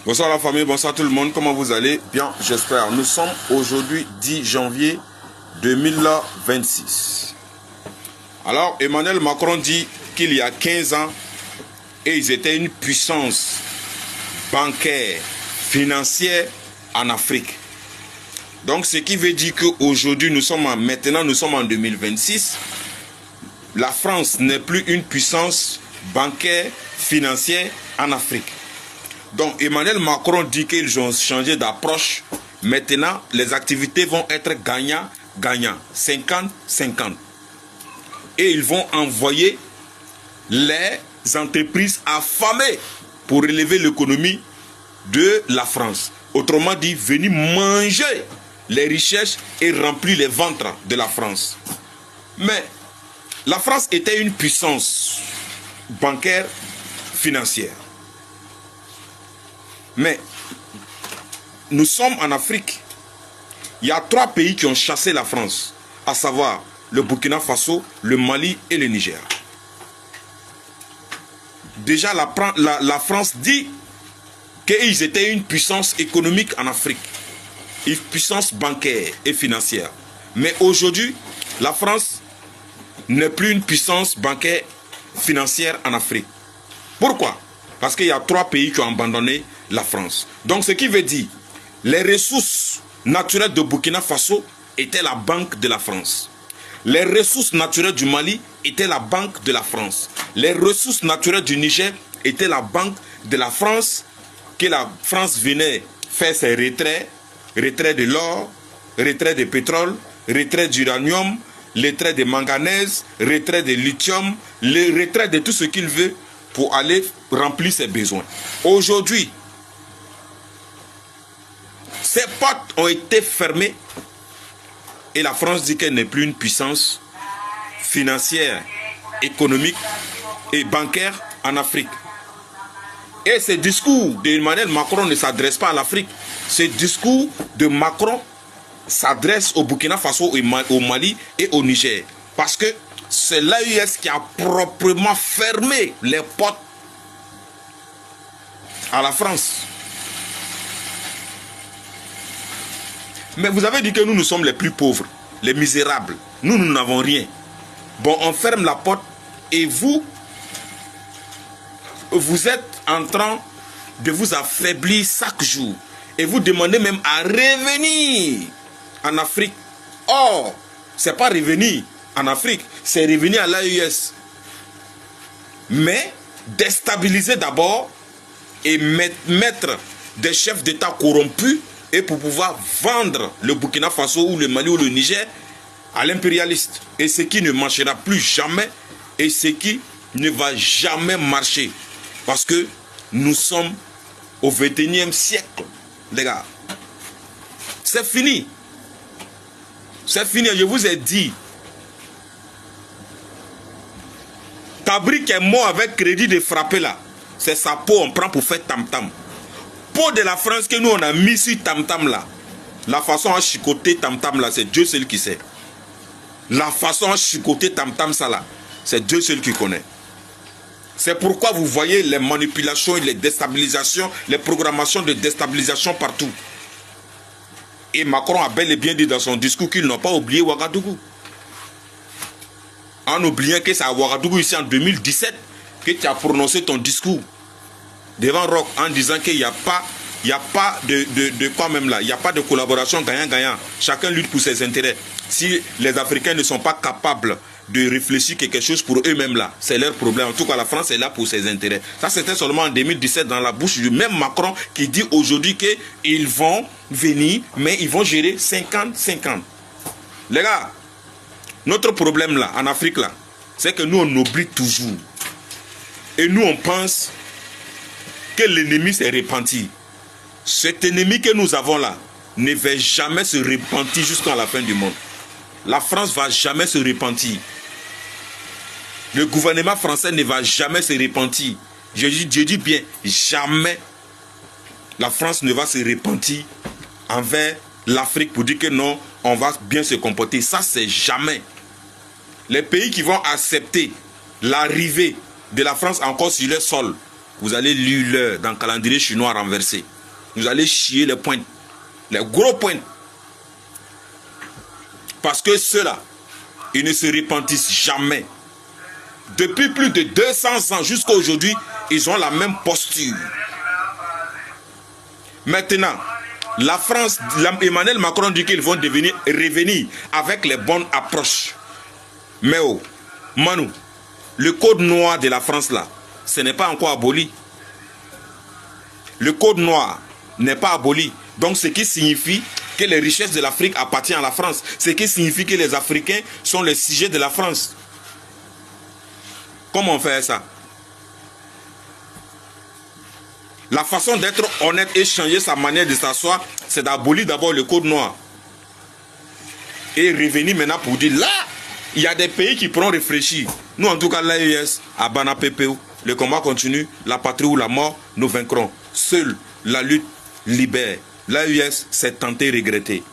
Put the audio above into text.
Bonsoir la famille, bonsoir tout le monde, comment vous allez? Bien, j'espère. Nous sommes aujourd'hui 10 janvier 2026. Alors, Emmanuel Macron dit qu'il y a 15 ans, et ils étaient une puissance bancaire, financière en Afrique. Donc, ce qui veut dire qu'aujourd'hui, maintenant nous sommes en 2026. La France n'est plus une puissance bancaire, financière en Afrique. Donc Emmanuel Macron dit qu'ils ont changé d'approche. Maintenant, les activités vont être gagnant-gagnant, 50-50. Et ils vont envoyer les entreprises affamées pour élever l'économie de la France. Autrement dit, venir manger les richesses et remplir les ventres de la France. Mais la France était une puissance bancaire, financière. Mais nous sommes en Afrique. Il y a 3 pays qui ont chassé la France, à savoir le Burkina Faso, le Mali et le Niger. Déjà, la France dit qu'ils étaient une puissance économique en Afrique, une puissance bancaire et financière. Mais aujourd'hui, la France n'est plus une puissance bancaire financière en Afrique. Pourquoi? Parce qu'il y a 3 pays qui ont abandonné la France. Donc ce qui veut dire, les ressources naturelles de Burkina Faso étaient la banque de la France. Les ressources naturelles du Mali étaient la banque de la France. Les ressources naturelles du Niger étaient la banque de la France, que la France venait faire ses retraits de l'or, retrait de pétrole, retrait d'uranium, retrait de manganèse, retrait de lithium, le retrait de tout ce qu'il veut pour aller remplir ses besoins. Aujourd'hui, ces portes ont été fermées et la France dit qu'elle n'est plus une puissance financière, économique et bancaire en Afrique. Et ce discours d'Emmanuel Macron ne s'adresse pas à l'Afrique. Ce discours de Macron s'adresse au Burkina Faso, au Mali et au Niger. Parce que c'est l'AES qui a proprement fermé les portes à la France. Mais vous avez dit que nous sommes les plus pauvres, les misérables. Nous n'avons rien. Bon, on ferme la porte et vous êtes en train de vous affaiblir chaque jour. Et vous demandez même à revenir en Afrique. Or, ce n'est pas revenir en Afrique, c'est revenir à l'AES. Mais déstabiliser d'abord et mettre des chefs d'État corrompus et pour pouvoir vendre le Burkina Faso ou le Mali ou le Niger à l'impérialiste. Et ce qui ne marchera plus jamais et ce qui ne va jamais marcher. Parce que nous sommes au 21e siècle, les gars. C'est fini. C'est fini, je vous ai dit. Tabrique est mort avec crédit de frapper là. C'est sa peau, on prend pour faire tam-tam. Peau de la France que nous on a mis sur tam-tam là. La façon à chicoter tam-tam là, c'est Dieu seul qui sait. La façon à chicoter tam-tam ça là, c'est Dieu seul qui connaît. C'est pourquoi vous voyez les manipulations et les déstabilisations, les programmations de déstabilisation partout. Et Macron a bel et bien dit dans son discours qu'ils n'ont pas oublié Ouagadougou. En oubliant que c'est à Ouagadougou ici en 2017 que tu as prononcé ton discours devant Rock en disant qu'il n'y a pas, de quoi même là, il n'y a pas de collaboration gagnant-gagnant. Chacun lutte pour ses intérêts. Si les Africains ne sont pas capables de réfléchir quelque chose pour eux-mêmes là, c'est leur problème. En tout cas, la France est là pour ses intérêts. Ça, c'était seulement en 2017 dans la bouche du même Macron qui dit aujourd'hui qu'ils vont venir, mais ils vont gérer 50-50. Les gars, notre problème là, en Afrique là, c'est que nous, on oublie toujours. Et nous, on pense que l'ennemi s'est repenti. Cet ennemi que nous avons là ne va jamais se repentir jusqu'à la fin du monde. La France ne va jamais se repentir. Le gouvernement français ne va jamais se repentir. Je dis bien, jamais la France ne va se repentir envers l'Afrique pour dire que non, on va bien se comporter. Ça, c'est jamais. Les pays qui vont accepter l'arrivée de la France encore sur leur sol vous allez lire l'heure dans le calendrier chinois renversé. Vous allez chier les pointes, les gros points. Parce que ceux-là, ils ne se repentissent jamais. Depuis plus de 200 ans jusqu'à aujourd'hui, ils ont la même posture. Maintenant, la France, Emmanuel Macron dit qu'ils vont revenir avec les bonnes approches. Mais oh, Manu, le code noir de la France là, ce n'est pas encore aboli. Le code noir n'est pas aboli. Donc ce qui signifie que les richesses de l'Afrique appartiennent à la France. Ce qui signifie que les Africains sont les sujets de la France. Comment on fait ça? La façon d'être honnête et changer sa manière de s'asseoir, c'est d'abolir d'abord le code noir. Et revenir maintenant pour dire, là, il y a des pays qui pourront réfléchir. Nous, en tout cas, l'AES, à Bana PPO, le combat continue, la patrie ou la mort, nous vaincrons. Seule la lutte libère. L'AES s'est tenté regretter.